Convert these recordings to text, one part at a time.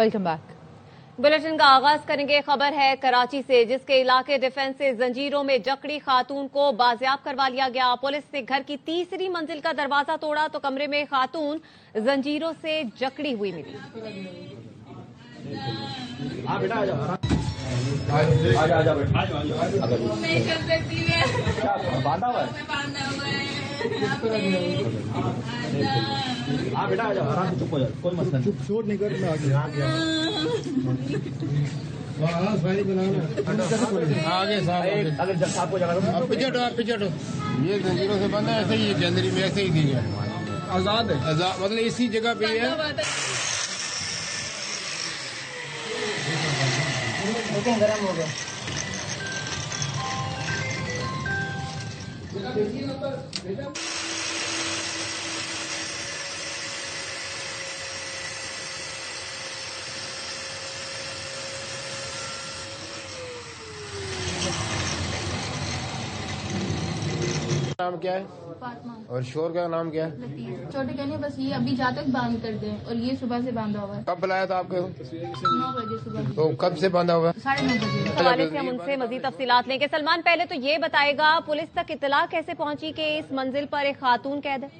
Welcome back. Bulletin का आगाज करेंगे। खबर है कराची से, जिसके इलाके डिफेंस से जंजीरों में जकड़ी खातून को बाजियाब करवा लिया गया। पुलिस ने घर की तीसरी मंजिल का दरवाजा तोड़ा तो कमरे में खातून जंजीरों से जकड़ी हुई मिली। बेटा आ जाओ, आराम से चुप हो जाओ, कोई मसला नहीं, चोट नहीं कर, मैं आ गया आगे साहब। अगर जब आपको जगह पीछे हटो, ये जंजीरों से बंद है, ऐसे ही जंजीरी में ऐसे ही दी है, आजाद है, आजाद मतलब इसी जगह पे है। गरम हो गया। नाम क्या है? फातिमा। और शोर का नाम क्या है? लतीफ। छोटे कहने बस ये अभी जा तक बांध कर दें, और ये सुबह से बांधा हुआ है। कब बुलाया था आपको? 9 बजे सुबह। तो कब से बांधा हुआ है? 9:30 बजे। इस हवाले से हम उनसे मजीद तफसीलात लेंगे। सलमान, पहले तो ये बताएगा, पुलिस तक इतला कैसे पहुंची कि इस मंजिल पर एक खातून कैद है?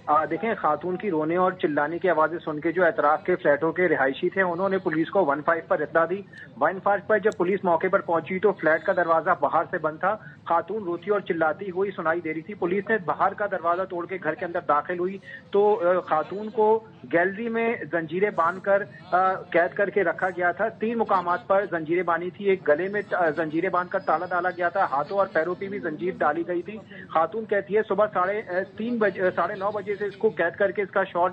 देखें, खातून की रोने और चिल्लाने की आवाजें सुन के जो एतराफ के फ्लैटों के रिहायशी थे, उन्होंने पुलिस को 15 पर इत्तला दी। 15 पर जब पुलिस मौके पर पहुंची तो फ्लैट का दरवाजा बाहर से बंद था। खातून रोती और चिल्लाती हुई सुनाई दे रही थी। पुलिस ने बाहर का दरवाजा तोड़ के घर के अंदर दाखिल हुई तो खातून को गैलरी में जंजीरें बांध कर कैद करके रखा गया था। 3 मुकामात पर जंजीरें बांधी थी। एक गले में जंजीरें बांध कर ताला डाला गया था, हाथों और पैरों पर भी जंजीर डाली गई थी। खातून कहती है सुबह 9:30 बजे से इसको कैद करके इसका शौहर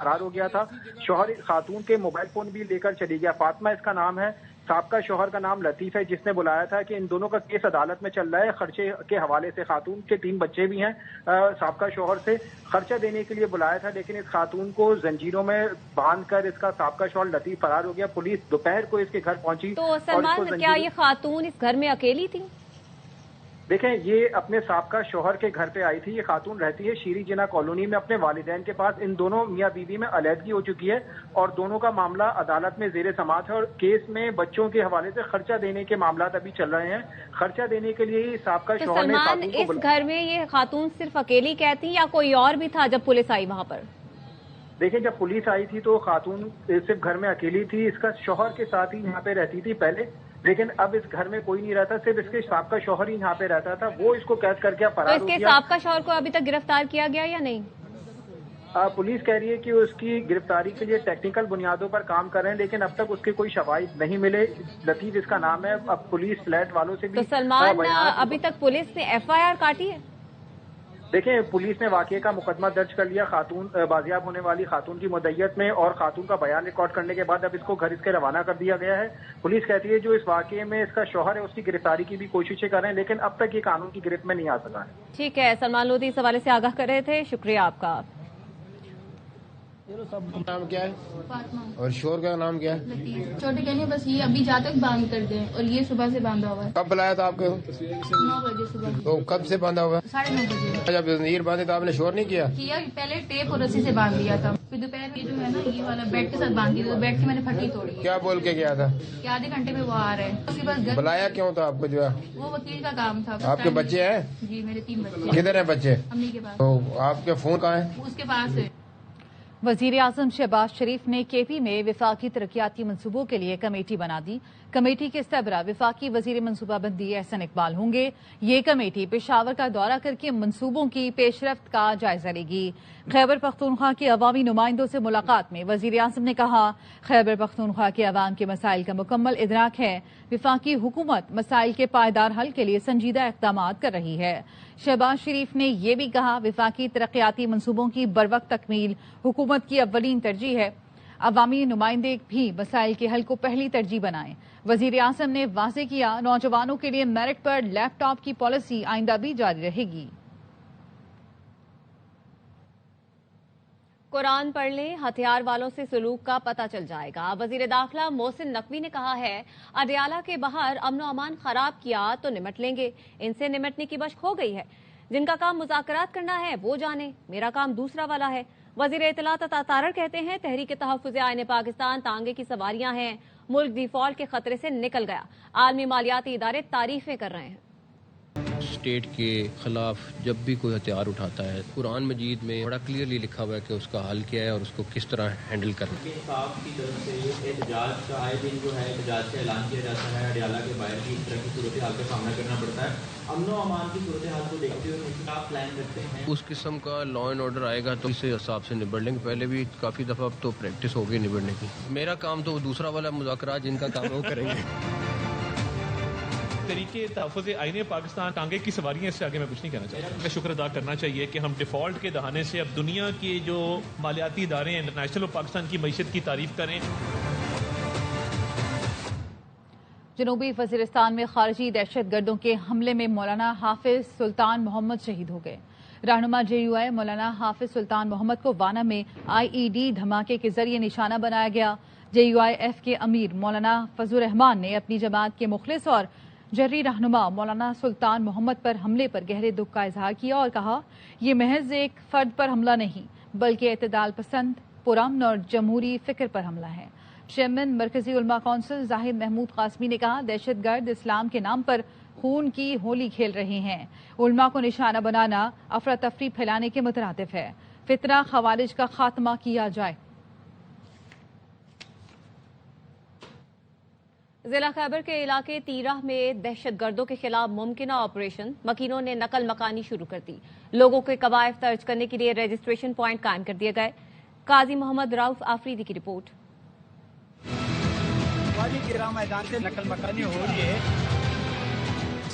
फरार हो गया था। शौहर खातून के मोबाइल फोन भी लेकर चली गया। फातिमा इसका नाम है। साबका शौहर का नाम लतीफ है, जिसने बुलाया था कि इन दोनों का केस अदालत में चल रहा है खर्चे के हवाले से। खातून के 3 बच्चे भी हैं। साबका शौहर से खर्चा देने के लिए बुलाया था, लेकिन इस खातून को जंजीरों में बांध कर इसका साबका शौहर लतीफ फरार हो गया। पुलिस दोपहर को इसके घर पहुंची। तो सलमान, क्या ये खातून इस घर में अकेली थी? देखें, ये अपने साबका शौहर के घर पे आई थी। ये खातून रहती है शीरी जिना कॉलोनी में अपने वालिदैन के पास। इन दोनों मियां बीवी में अलहदगी हो चुकी है और दोनों का मामला अदालत में जेर समाअत है। और केस में बच्चों के हवाले से खर्चा देने के मामला अभी चल रहे हैं। खर्चा देने के लिए ही साबका तो शौहर ने सलमान, इस घर में ये खातून सिर्फ अकेली कैद थी या कोई और भी था जब पुलिस आई वहां पर? देखिए, जब पुलिस आई थी तो खातून सिर्फ घर में अकेली थी। इसका शौहर के साथ ही यहाँ पे रहती थी पहले, लेकिन अब इस घर में कोई नहीं रहता, सिर्फ इसके साबका शौहर ही यहाँ पे रहता था। वो इसको कैद करके फरार हो गया। तो इसके साबका शौहर को अभी तक गिरफ्तार किया गया या नहीं? पुलिस कह रही है कि उसकी गिरफ्तारी के लिए टेक्निकल बुनियादों पर काम कर रहे हैं, लेकिन अब तक उसके कोई शवाहिद नहीं मिले। लतीफ इसका नाम है। अब पुलिस फ्लैट वालों से भी तो सलमान, अभी तक पुलिस ने FIR काटी है? देखें, पुलिस ने वाकये का मुकदमा दर्ज कर लिया खातून बाजियाब होने वाली खातून की मुद्दत में, और खातून का बयान रिकॉर्ड करने के बाद अब इसको घर इसके रवाना कर दिया गया है। पुलिस कहती है जो इस वाकये में इसका शौहर है उसकी गिरफ्तारी की भी कोशिशें कर रहे हैं, लेकिन अब तक ये कानून की गिरफ्त में नहीं आ सका है। ठीक है, सलमान लोधी इस हवाले से आगाह कर रहे थे, शुक्रिया आपका। सब नाम क्या है? फातिमा। और शोर का नाम क्या है? लतीफ। छोटे कहने बस ये अभी जा तक बांध कर दें, और ये सुबह से बांधा हुआ है। कब बुलाया था आपको? 9 बजे सुबह। तो कब से बांधा हुआ है? 9:30 बजे। जब जंजीर बांधे तो आपने शोर नहीं किया? पहले टेप और रस्सी से बांध दिया था, फिर दोपहर ये जो है ना, ये वाला बेड के साथ बांध दिया, तो बेड की मैंने फटी तोड़ी। क्या बोल के गया था कि आधे घंटे में वो आ रहे हैं। उसके बाद बुलाया क्यों था आपको? जो है वो वकील का काम था। आपके बच्चे हैं? जी, मेरे 3 बच्चे। किधर है बच्चे? अम्मी के पास। तो आपके फोन कहाँ है? उसके पास है। वजीर आजम शहबाज शरीफ ने KP में विफाकी तरक्याती मनसूबों के लिए कमेटी बना दी। कमेटी के सरबराह विफाकी वजीर मनसूबाबंदी एहसन इकबाल होंगे। ये कमेटी पेशावर का दौरा करके मनसूबों की पेशरफ्त का जायजा लेगी। खैबर पख्तूनख्वा के अवामी नुमाइंदों से मुलाकात में वजीर आजम ने कहा, खैबर पख्तूनख्वा के अवाम के मसाइल का मुकम्मल इदराक है। विफाकी हुकूमत मसाइल के पायदार हल के लिए संजीदा इक़दाम कर रही है। शहबाज शरीफ ने यह भी कहा, विफाकी तरक्याती मनसूबों की बरवक्त तकमील हुकूमत की अव्वलीन तरजीह है। अवामी नुमाइंदे भी मसाइल के हल को पहली तरजीह बनाएं। वजीर आजम ने वाज़ेह किया, नौजवानों के लिए मेरिट पर लैपटॉप की पॉलिसी आइंदा भी जारी रहेगी। कुरान पढ़ लें, हथियार वालों से सलूक का पता चल जाएगा। वजीर दाखिला मोहसिन नकवी ने कहा है, अडियाला के बाहर अमन व अमान खराब किया तो निमट लेंगे। इनसे निमटने की बश खो गई है। जिनका काम मुज़ाकरात करना है वो जाने, मेरा काम दूसरा वाला है। وزیر اطلاعات عطا تارڑ کہتے ہیں تحریک تحفظ آئین پاکستان تانگے کی سواریاں ہیں، ملک ڈیفالٹ کے خطرے سے نکل گیا، عالمی مالیاتی ادارے تعریفیں کر رہے ہیں۔ اسٹیٹ کے خلاف جب بھی کوئی ہتھیار اٹھاتا ہے، قرآن مجید میں بڑا کلیئرلی لکھا ہوا ہے کہ اس کا حل کیا ہے اور اس کو کس طرح ہینڈل کرنا ہے۔ آپ کی طرف سے احتجاج کا آئے دن جو ہے احتجاج کا اعلان کیا جاتا ہے، اڈیالہ کے باہر بھی اس طرح کی صورتحال کا سامنا کرنا پڑتا ہے، امن و امان کی صورتحال کو دیکھتے ہوئے کیا پلان رکھتے ہیں؟ اس قسم کا لا اینڈ آرڈر آئے گا تو اس حساب سے نبڑ لیں گے۔ پہلے بھی کافی دفعہ تو پریکٹس ہو گئی نبڑنے کی۔ میرا کام تو دوسرا والا مذاکرات جن کا کام وہ کریں گے۔ طریقے تحفظ آئین پاکستان ٹانگے کی سواریاں، اس سے آگے میں کچھ نہیں کہنا چاہتا۔ میں شکر ادا کرنا چاہیے کہ ہم ڈیفالٹ کے دہانے سے اب دنیا کے جو مالیاتی ادارے ہیں انٹرنیشنل اور پاکستان کی معیشت کی تعریف کریں۔ جنوبی وزیرستان میں خارجی دہشت گردوں کے حملے میں مولانا حافظ سلطان محمد شہید ہو گئے۔ رہنما JUI مولانا حافظ سلطان محمد کو وانا میں IED دھماکے کے ذریعے نشانہ بنایا گیا۔ JUIF کے امیر مولانا فضل الرحمان نے اپنی جماعت کے مخلص اور جرری رہنما مولانا سلطان محمد پر حملے پر گہرے دکھ کا اظہار کیا اور کہا یہ محض ایک فرد پر حملہ نہیں بلکہ اعتدال پسند، پرامن اور جمہوری فکر پر حملہ ہے۔ چیئرمین مرکزی علماء کونسل زاہد محمود قاسمی نے کہا دہشت گرد اسلام کے نام پر خون کی ہولی کھیل رہے ہیں، علماء کو نشانہ بنانا افراتفری پھیلانے کے مترادف ہے، فتنہ خوارج کا خاتمہ کیا جائے۔ ضلع خیبر کے علاقے تیرہ میں دہشت گردوں کے خلاف ممکنہ آپریشن، مکینوں نے نقل مکانی شروع کر دی، لوگوں کے قوائف درج کرنے کے لیے رجسٹریشن پوائنٹ قائم کر دیے گئے۔ قاضی محمد رؤف آفریدی کی رپورٹ۔ میدان سے نقل مکانی ہو رہی ہے۔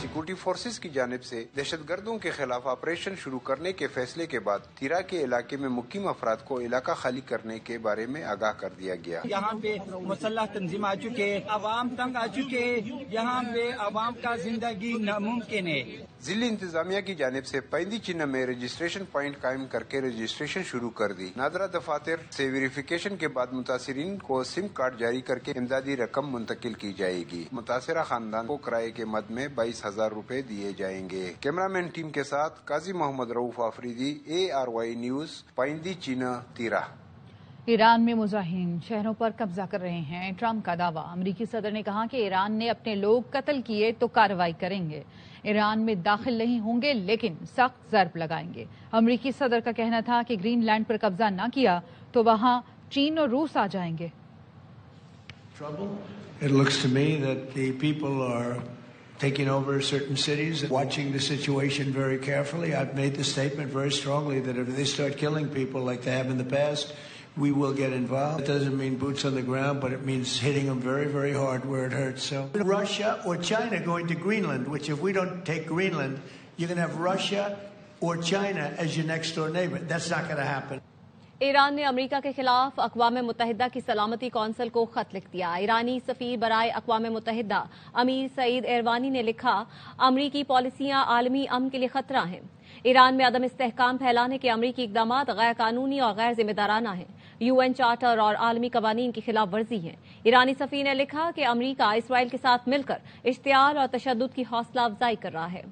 سیکورٹی فورسز کی جانب سے دہشت گردوں کے خلاف آپریشن شروع کرنے کے فیصلے کے بعد تیرا کے علاقے میں مقیم افراد کو علاقہ خالی کرنے کے بارے میں آگاہ کر دیا گیا۔ یہاں پہ مسلح تنظیم آ چکے، عوام تنگ آ چکے، یہاں پہ عوام کا زندگی ناممکن ہے۔ ضلع انتظامیہ کی جانب سے پیندی چنہ میں رجسٹریشن پوائنٹ قائم کر کے رجسٹریشن شروع کر دی۔ نادرہ دفاتر سے ویریفیکیشن کے بعد متاثرین کو سم کارڈ جاری کر کے امدادی رقم منتقل کی جائے گی۔ متاثرہ خاندان کو کرائے کے مد میں 22,000 روپے دیے جائیں گے۔ کیمرہ مین ٹیم کے ساتھ قاضی محمد رؤف آفریدی، ARY نیوز، پیندی چینہ، تیرہ۔ ایران میں مظاہرین شہروں پر قبضہ کر رہے ہیں، ٹرمپ کا دعویٰ۔ امریکی صدر نے کہا کہ ایران نے اپنے لوگ قتل کیے تو کارروائی کریں گے، ایران میں داخل نہیں ہوں گے لیکن سخت ضرب لگائیں گے۔ امریکی صدر کا کہنا تھا کہ گرین لینڈ پر قبضہ نہ کیا تو وہاں چین اور روس آ جائیں گے۔ It looks to me that the people are taking over certain cities, watching the situation very carefully. I've made the statement very strongly that if they start killing people like they have in the past, we will get involved. It doesn't mean boots on the ground, but it means hitting them very, very hard where it hurts. So Russia or China going to Greenland, which if we don't take Greenland, you're going to have Russia or China as your next door neighbor. That's not going to happen. Iran نے امریکہ کے خلاف اقوام متحدہ کی سلامتی council کو خط لکھ دیا۔ ایرانی سفیر برائے اقوام متحدہ امیر سعید ایروانی نے لکھا امریکی پالیسیاں عالمی امن کے لیے خطرہ ہیں۔ ایران میں عدم استحکام پھیلانے کے امریکی اقدامات غیر قانونی اور غیر ذمہ دارانہ ہیں، UN چارٹر اور عالمی قوانین کی خلاف ورزی ہیں۔ ایرانی سفیر نے لکھا کہ امریکہ اسرائیل کے ساتھ مل کر اشتعال اور تشدد کی حوصلہ افزائی کر رہا ہے۔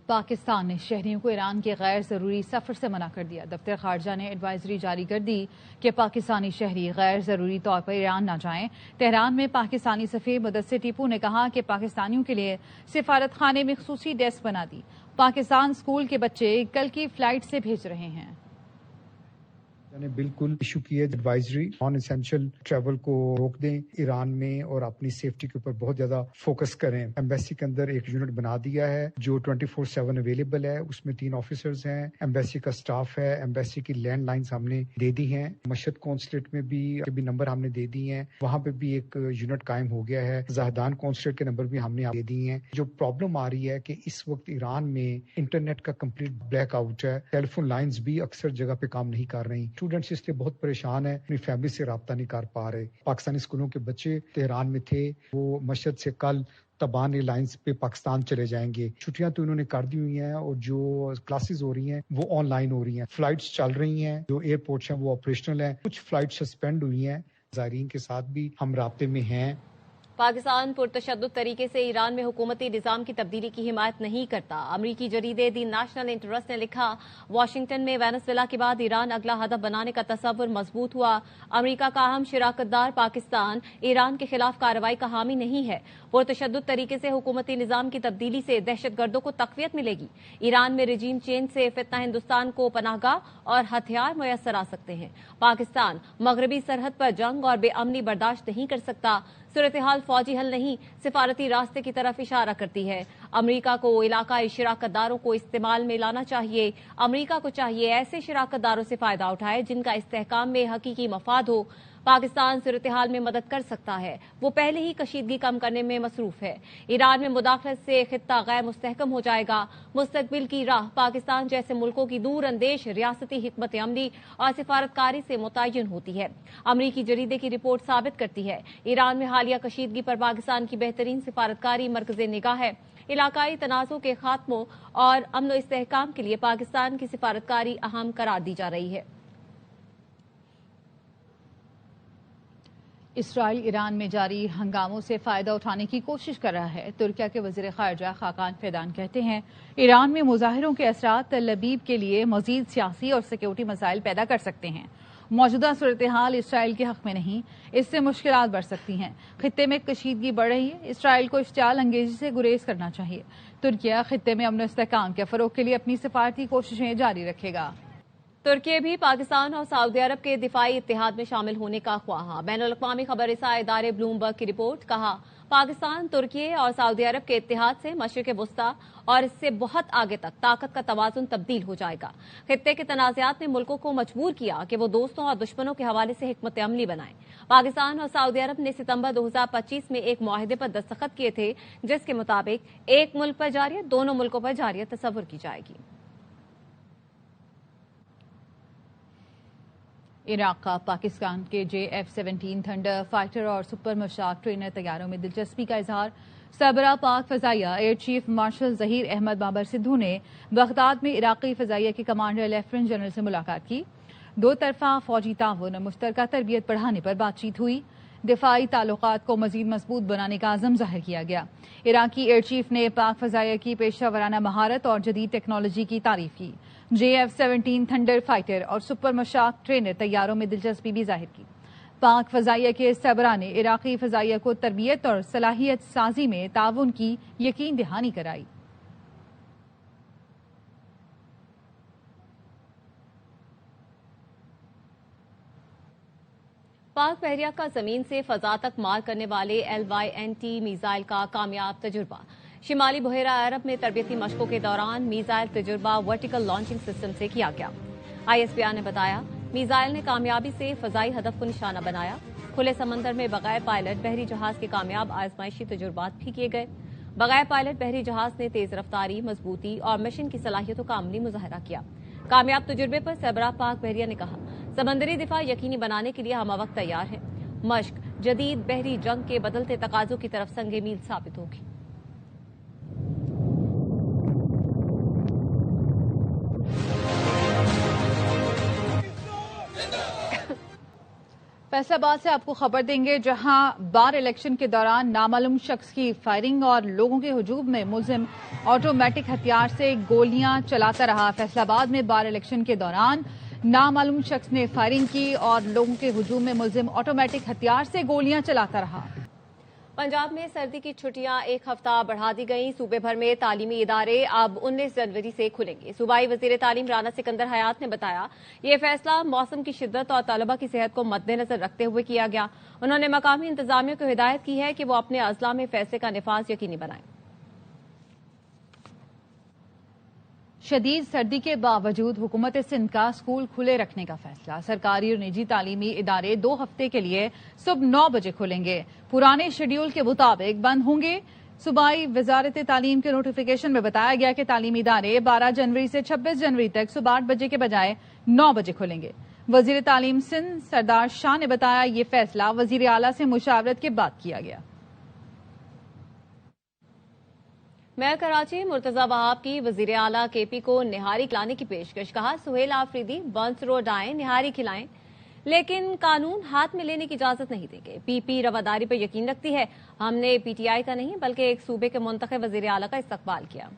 پاکستان نے شہریوں کو ایران کے غیر ضروری سفر سے منع کر دیا۔ دفتر خارجہ نے ایڈوائزری جاری کر دی کہ پاکستانی شہری غیر ضروری طور پر ایران نہ جائیں۔ تہران میں پاکستانی سفیر مدثر ٹیپو نے کہا کہ پاکستانیوں کے لیے سفارت خانے میں خصوصی ڈیسک بنا دی۔ پاکستان اسکول کے بچے کل کی فلائٹ سے بھیج رہے ہیں۔ نے بالکل ایشو کی ہے ایڈوائزری نان اسینشل ٹریول کو روک دیں ایران میں اور اپنی سیفٹی کے اوپر بہت زیادہ فوکس کریں۔ ایمبیسی کے اندر ایک یونٹ بنا دیا ہے جو 24/7 اویلیبل ہے، اس میں 3 آفیسرز ہیں، ایمبیسی کا سٹاف ہے، ایمبیسی کی لینڈ لائنز ہم نے دے دی ہیں، مشہد کونسلیٹ میں بھی نمبر ہم نے دے دی ہیں، وہاں پہ بھی ایک یونٹ قائم ہو گیا ہے، زاہدان کونسلیٹ کے نمبر بھی ہم نے دے دی ہیں۔ جو پرابلم آ رہی ہے کہ اس وقت ایران میں انٹرنیٹ کا کمپلیٹ بلیک آؤٹ ہے، ٹیلی فون لائنز بھی اکثر جگہ پہ کام نہیں کر رہی، اسٹوڈنٹس اس لیے بہت پریشان ہیں، اپنی فیملی سے رابطہ نہیں کر پا رہے۔ پاکستانی اسکولوں کے بچے تہران میں تھے، وہ مشہد سے کل تبان ایئر لائنز پہ پاکستان چلے جائیں گے۔ چھٹیاں تو انہوں نے کر دی ہوئی ہیں اور جو کلاسز ہو رہی ہیں وہ آن لائن ہو رہی ہیں، فلائٹس چل رہی ہیں، جو ایئرپورٹس ہیں وہ آپریشنل ہیں، کچھ فلائٹ سسپینڈ ہوئی ہیں۔ زائرین کے ساتھ بھی ہم رابطے میں ہیں۔ पाकिस्तान पुरतशद्दुद तरीके से ईरान में हुकूमती निज़ाम की तब्दीली की हिमायत नहीं करता। अमरीकी जरीदे दी नेशनल इंटरेस्ट ने लिखा, वाशिंगटन में वेनेजुएला के बाद ईरान अगला हदफ बनाने का तस्वुर मजबूत हुआ। अमरीका का अहम शिराकतदार पाकिस्तान ईरान के खिलाफ कार्रवाई का हामी नहीं है। पुरतशद्दुद तरीके से हुकूमती निज़ाम की तब्दीली से दहशतगर्दों को तक़वियत मिलेगी। ईरान में रिजीम चेंज से फितना हिंदुस्तान को पनाहगाह और हथियार मुयस्सर आ सकते हैं। पाकिस्तान मगरबी सरहद पर जंग और बेअमनी बर्दाश्त नहीं कर सकता। सूरत हाल फौजी हल नहीं, सिफारती रास्ते की तरफ इशारा करती है। अमरीका को इलाकाई शिराकतदारों को इस्तेमाल में लाना चाहिए। अमरीका को चाहिए ऐसे शिराकतदारों से फायदा उठाए जिनका इस्तेहकाम में हकीकी मफाद हो। पाकिस्तान सूरत हाल में मदद कर सकता है, वो पहले ही कशीदगी कम करने में मसरूफ है। ईरान में मुदाखलत से खित्ता गैर मुस्तहकम हो जाएगा। मुस्तकबिल की राह पाकिस्तान जैसे मुल्कों की दूर अंदेश रियासती हिकमत अमली और सिफारतकारी से मुतय्यन होती है। अमरीकी जरीदे की रिपोर्ट साबित करती है, ईरान में हालिया कशीदगी पर पाकिस्तान की बेहतरीन सिफारतकारी मरकज़े निगाह है। इलाकाई तनाज़ों के खात्मों और अमन व इस्तेहकाम के लिए पाकिस्तान की सिफारतकारी अहम करार दी जा रही है। इसराइल ईरान में जारी हंगामों से फायदा उठाने की कोशिश कर रहा है। तुर्किया के वजीर खारजा खाकान फैदान कहते हैं, ईरान में मुजाहिरों के असरात तल अबीब के लिए मजीद सियासी और सिक्योरिटी मसाइल पैदा कर सकते हैं। मौजूदा सूरत हाल इसराइल के हक में नहीं, इससे मुश्किलात बढ़ सकती हैं। खित्ते में कशीदगी बढ़ रही है, इसराइल को इश्तियाल अंगेजी से गुरेज करना चाहिए। तुर्किया खित्ते में अमन इस्तेहकाम के फरोग के लिए अपनी सिफारती कोशिशें जारी रखेगा। तुर्की भी पाकिस्तान और सऊदी अरब के दिफाई इत्तेहाद में शामिल होने का ख्वाह। बैनुल-अक़वामी खबररसा इदारे ब्लूमबर्ग की रिपोर्ट, कहा पाकिस्तान तुर्की और सऊदी अरब के इत्तेहाद से मशरिक़ वुस्ता और इससे बहुत आगे तक ताकत का तवाज़ुन तब्दील हो जाएगा। खित्ते के तनाज़ात ने मुल्कों को मजबूर किया कि वो दोस्तों और दुश्मनों के हवाले से हिकमत अमली बनाएं। पाकिस्तान और सऊदी अरब ने सितंबर 2025 में एक मुआहिदे पर दस्तखत किए थे, जिसके मुताबिक एक मुल्क पर जारियत दोनों मुल्कों पर जारियत तस्वुर की जाएगी। इराक का पाकिस्तान के JF-17 थंडर फाइटर और सुपर मशाक ट्रेनर तैयारों में दिलचस्पी का इजहार। सरबराह पाक फजाइया air chief marshal Zaheer Ahmed Babar Sidhu ने बगदाद में इराकी फजाइया के कमांडर लेफ्टिनेंट जनरल से मुलाकात की। दो तरफा फौजी ताउन और मुश्तरका तरबियत बढ़ाने पर बातचीत हुई। दिफाई ताल्लुकात को मजीद मजबूत बनाने का आज़म जाहिर किया गया। इराकी एयर चीफ ने पाक फजाइया की पेशा वराना महारत और जदीद टेक्नोलॉजी की तारीफ की। JF-17 थंडर फाइटर और सुपर मशाक ट्रेनर तैयारों में दिलचस्पी भी जाहिर की। पाक फजाइया के सरबराह ने इराकी फजाइया को तरबियत और सलाहियत साजी में ताउन की यकीन दहानी कराई। पाक बहरिया का जमीन से फजा तक मार करने वाले LYNT मिसाइल का कामयाब तजुर्बा। शिमाली बहरा अरब में तरबियती मशकों के दौरान मिसाइल तजुर्बा वर्टिकल लॉन्चिंग सिस्टम से किया गया। ISPR ने बताया, मिसाइल ने कामयाबी से फजाई हदफ को निशाना बनाया। खुले समंदर में बगैर पायलट बहरी जहाज के कामयाब आजमाइशी तजुर्बात भी किए गए। बगैर पायलट बहरी जहाज ने तेज रफ्तारी, मजबूती और मिशन की सलाहियतों का अमली मुजाहरा किया। कामयाब तजुर्बे पर सरबराह पाक बहरिया ने कहा, समंदरी दिफा यकीनी बनाने के लिए हम वक्त तैयार हैं। मश्क जदीद बहरी जंग के बदलते तकाजों की तरफ संगे मील साबित होगी। फैसलाबाद से आपको खबर देंगे, जहां बार इलेक्शन के दौरान नामालूम शख्स की फायरिंग और लोगों के हुजूम में मुलजिम ऑटोमेटिक हथियार से गोलियां चलाता रहा। फैसलाबाद में बार इलेक्शन के दौरान नामालूम शख्स ने फायरिंग की और लोगों के हुजूम में मुलजिम ऑटोमेटिक हथियार से गोलियां चलाता रहा। पंजाब में सर्दी की छुट्टियां एक हफ्ता बढ़ा दी गई। सूबे भर में तालीमी इदारे अब 19 जनवरी से खुलेंगे। सूबाई वजीर तालीम राना सिकंदर हयात ने बताया, ये फैसला मौसम की शिद्दत और तलबा की सेहत को मद्देनजर रखते हुए किया गया। उन्होंने मकामी इंतजामिया को हिदायत की है कि वो अपने अजला में फैसले का निफाज यकीनी बनाएं। शदीद सर्दी के बावजूद हुकूमत सिंध का स्कूल खुले रखने का फैसला। सरकारी और निजी तालीमी इदारे 2 हफ्ते के लिए सुबह 9 बजे खुलेंगे। पुराने शेड्यूल के मुताबिक बंद होंगे। सूबाई वजारत तालीम के नोटिफिकेशन में बताया गया कि तालीमी इदारे 12 जनवरी से 26 जनवरी तक सुबह 8 बजे के बजाय 9 बजे खुलेंगे। वजीर तालीम सिंध सरदार शाह ने बताया, ये फैसला वजीर आला से मुशावरत के बाद किया गया। मेयर कराची मुर्तजा वहाब की वजीर आला KP को निहारी खिलाने की पेशकश। कहा, सुहेल आफरीदी बंस रोड आए, निहारी खिलाएं। لیکن قانون ہاتھ میں لینے کی اجازت نہیں دیں گے۔ پی پی رواداری پر یقین رکھتی ہے۔ ہم نے پی ٹی آئی کا نہیں بلکہ ایک صوبے کے منتخب وزیر اعلیٰ کا استقبال کیا۔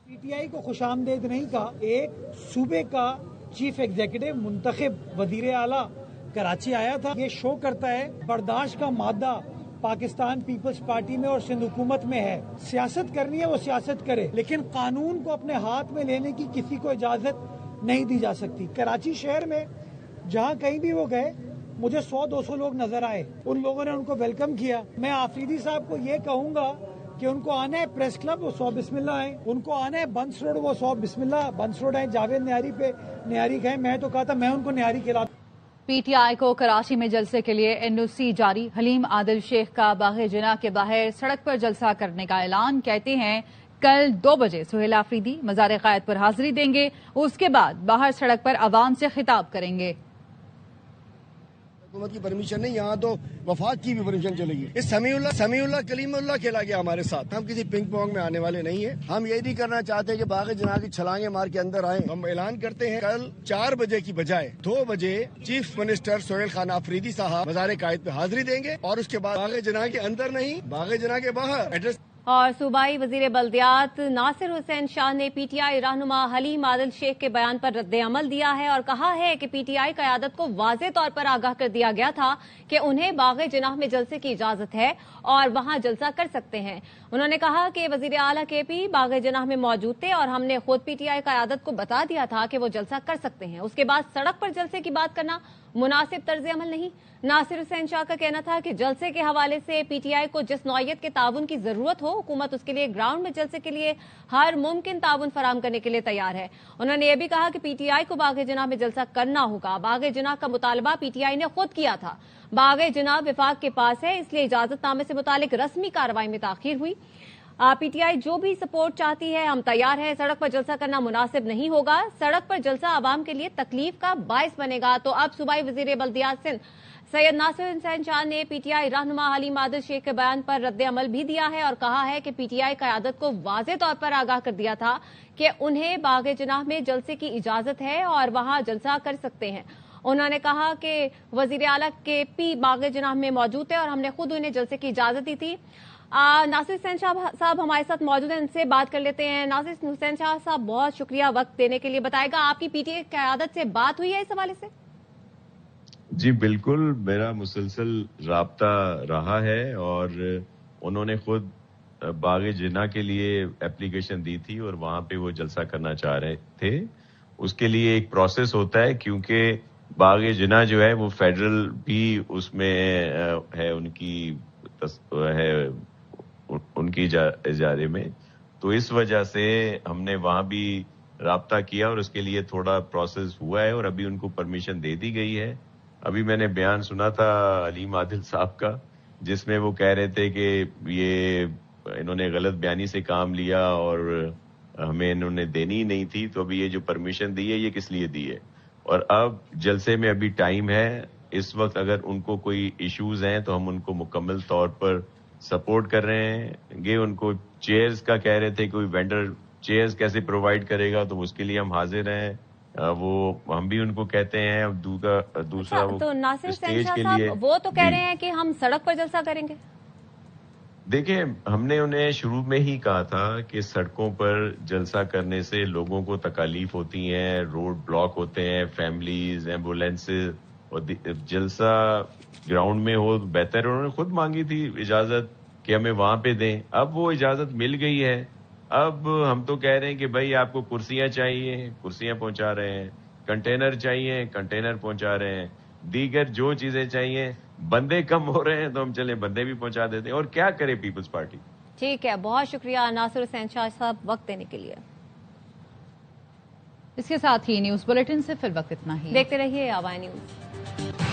پی ٹی آئی کو خوش آمدید نہیں کہا، ایک صوبے کا چیف ایگزیکٹو منتخب وزیر اعلیٰ کراچی آیا تھا۔ یہ شو کرتا ہے برداشت کا مادہ پاکستان پیپلز پارٹی میں اور سندھ حکومت میں ہے۔ سیاست کرنی ہے وہ سیاست کرے، لیکن قانون کو اپنے ہاتھ میں لینے کی کسی کو اجازت نہیں دی جا سکتی۔ کراچی شہر میں جہاں کہیں بھی وہ گئے، مجھے 100-200 لوگ نظر آئے، ان لوگوں نے ان کو ویلکم کیا۔ میں آفریدی صاحب کو یہ کہوں گا کہ ان کو آنا ہے پریس کلب، وہ 100 بسم اللہ آئیں، ان کو آنا ہے بنس روڈ، وہ 100 بسم اللہ بنس روڈ آئیں، جاوید نیاری پہ نیاری کھائیں۔ میں تو کہا تھا میں ان کو نیاری کھلاتا۔ پی ٹی آئی کو کراچی میں جلسے کے لیے NOC جاری۔ حلیم عادل شیخ کا باغ جناح کے باہر سڑک پر جلسہ کرنے کا اعلان۔ کہتے ہیں کل 2 بجے سہیل آفریدی مزار قائد پر حاضری دیں گے، اس کے بعد باہر سڑک پر عوام سے خطاب کریں گے۔ حکومت کی پرمیشن نہیں، یہاں تو وفاق کی بھی پرمیشن چلے گی۔ سمیع اللہ کلیم اللہ کھیلا گیا ہمارے ساتھ۔ ہم کسی پنگ پونگ میں آنے والے نہیں ہیں۔ ہم یہ نہیں کرنا چاہتے کہ باغ جناح کی چھلانگیں مار کے اندر آئیں۔ ہم اعلان کرتے ہیں کل 4 بجے کی بجائے 2 بجے چیف منسٹر سہیل خان آفریدی صاحب مزار قائد پہ حاضری دیں گے، اور اس کے بعد باغ جناح کے اندر نہیں، باغ جناح کے باہر ایڈریس۔ اور صوبائی وزیر بلدیات ناصر حسین شاہ نے پی ٹی آئی رہنما حلیم عادل شیخ کے بیان پر رد عمل دیا ہے اور کہا ہے کہ پی ٹی آئی قیادت کو واضح طور پر آگاہ کر دیا گیا تھا کہ انہیں باغ جناح میں جلسے کی اجازت ہے اور وہاں جلسہ کر سکتے ہیں۔ انہوں نے کہا کہ وزیر اعلیٰ کے پی باغ جناح میں موجود تھے اور ہم نے خود پی ٹی آئی قیادت کو بتا دیا تھا کہ وہ جلسہ کر سکتے ہیں، اس کے بعد سڑک پر جلسے کی بات کرنا مناسب طرز عمل نہیں۔ ناصر حسین شاہ کا کہنا تھا کہ جلسے کے حوالے سے پی ٹی آئی کو جس نوعیت کے تعاون کی ضرورت ہو، حکومت اس کے لیے گراؤنڈ میں جلسے کے لیے ہر ممکن تعاون فراہم کرنے کے لیے تیار ہے۔ انہوں نے یہ بھی کہا کہ پی ٹی آئی کو باغ جناح میں جلسہ کرنا ہوگا۔ باغ جناح کا مطالبہ پی ٹی آئی نے خود کیا تھا۔ باغ جناح وفاق کے پاس ہے، اس لیے اجازت نامے سے متعلق رسمی کارروائی میں تاخیر ہوئی۔ پی ٹی آئی جو بھی سپورٹ چاہتی ہے ہم تیار ہیں، سڑک پر جلسہ کرنا مناسب نہیں ہوگا، سڑک پر جلسہ عوام کے لیے تکلیف کا باعث بنے گا۔ تو اب صوبائی وزیر بلدیات سندھ سید ناصر حسین شاہ نے پی ٹی آئی رہنما حلیم عادل شیخ کے بیان پر رد عمل بھی دیا ہے اور کہا ہے کہ پی ٹی آئی قیادت کو واضح طور پر آگاہ کر دیا تھا کہ انہیں باغ جناح میں جلسے کی اجازت ہے اور وہاں جلسہ کر سکتے ہیں۔ انہوں نے کہا کہ وزیر اعلیٰ کے پی باغ جناح میں موجود تھے اور ہم نے خود انہیں جلسے کی اجازت دی تھی۔ ناصر حسین شاہ صاحب ہمارے ساتھ موجود ہیں، ان سے بات کر لیتے ہیں۔ ناصر حسین شاہ صاحب بہت شکریہ وقت دینے کے لیے۔ بتائے گا آپ کی پی ٹی آئی قیادت سے بات ہوئی ہے اس حوالے سے؟ جی بالکل، میرا مسلسل رابطہ رہا ہے اور انہوں نے خود باغ جناح کے لیے اپلیکیشن دی تھی اور وہاں پہ وہ جلسہ کرنا چاہ رہے تھے۔ اس کے لیے ایک پروسیس ہوتا ہے، کیونکہ باغ جناح جو ہے وہ فیڈرل بھی اس میں ہے، ان کی اجارے میں، تو اس وجہ سے ہم نے وہاں بھی رابطہ کیا اور اس کے لیے تھوڑا پروسیس ہوا ہے اور ابھی ان کو پرمیشن دے دی گئی ہے۔ ابھی میں نے بیان سنا تھا حلیم عادل صاحب کا، جس میں وہ کہہ رہے تھے کہ یہ انہوں نے غلط بیانی سے کام لیا اور ہمیں انہوں نے دینی نہیں تھی، تو ابھی یہ جو پرمیشن دی ہے یہ کس لیے دی ہے، اور اب جلسے میں ابھی ٹائم ہے۔ اس وقت اگر ان کو کوئی ایشوز ہیں تو ہم ان کو مکمل طور پر سپورٹ کر رہے ہیں گے۔ ان کو چیئرز کا کہہ رہے تھے، کوئی وینڈر چیئرز کیسے پرووائڈ کرے گا، تو اس کے لیے ہم حاضر ہیں، وہ ہم بھی ان کو کہتے ہیں۔ دوسرا تو ناصر حسین شاہ صاحب وہ تو کہہ رہے ہیں کہ ہم سڑک پر جلسہ کریں گے۔ دیکھیں، ہم نے انہیں شروع میں ہی کہا تھا کہ سڑکوں پر جلسہ کرنے سے لوگوں کو تکالیف ہوتی ہیں، روڈ بلاک ہوتے ہیں، فیملیز، ایمبولینسز، اور جلسہ گراؤنڈ میں ہو بہتر۔ انہوں نے خود مانگی تھی اجازت کہ ہمیں وہاں پہ دیں، اب وہ اجازت مل گئی ہے۔ اب ہم تو کہہ رہے ہیں کہ بھائی آپ کو کرسیاں چاہیے، کرسیاں پہنچا رہے ہیں، کنٹینر چاہیے، کنٹینر پہنچا رہے ہیں، دیگر جو چیزیں چاہیے۔ بندے کم ہو رہے ہیں تو ہم چلیں بندے بھی پہنچا دیتے ہیں، اور کیا کرے پیپلز پارٹی۔ ٹھیک ہے، بہت شکریہ ناصر حسین شاہ صاحب وقت دینے کے لیے۔ اس کے ساتھ ہی نیوز بلیٹن سے فی الوقت اتنا ہی۔ دیکھتے رہیے آواز نیوز۔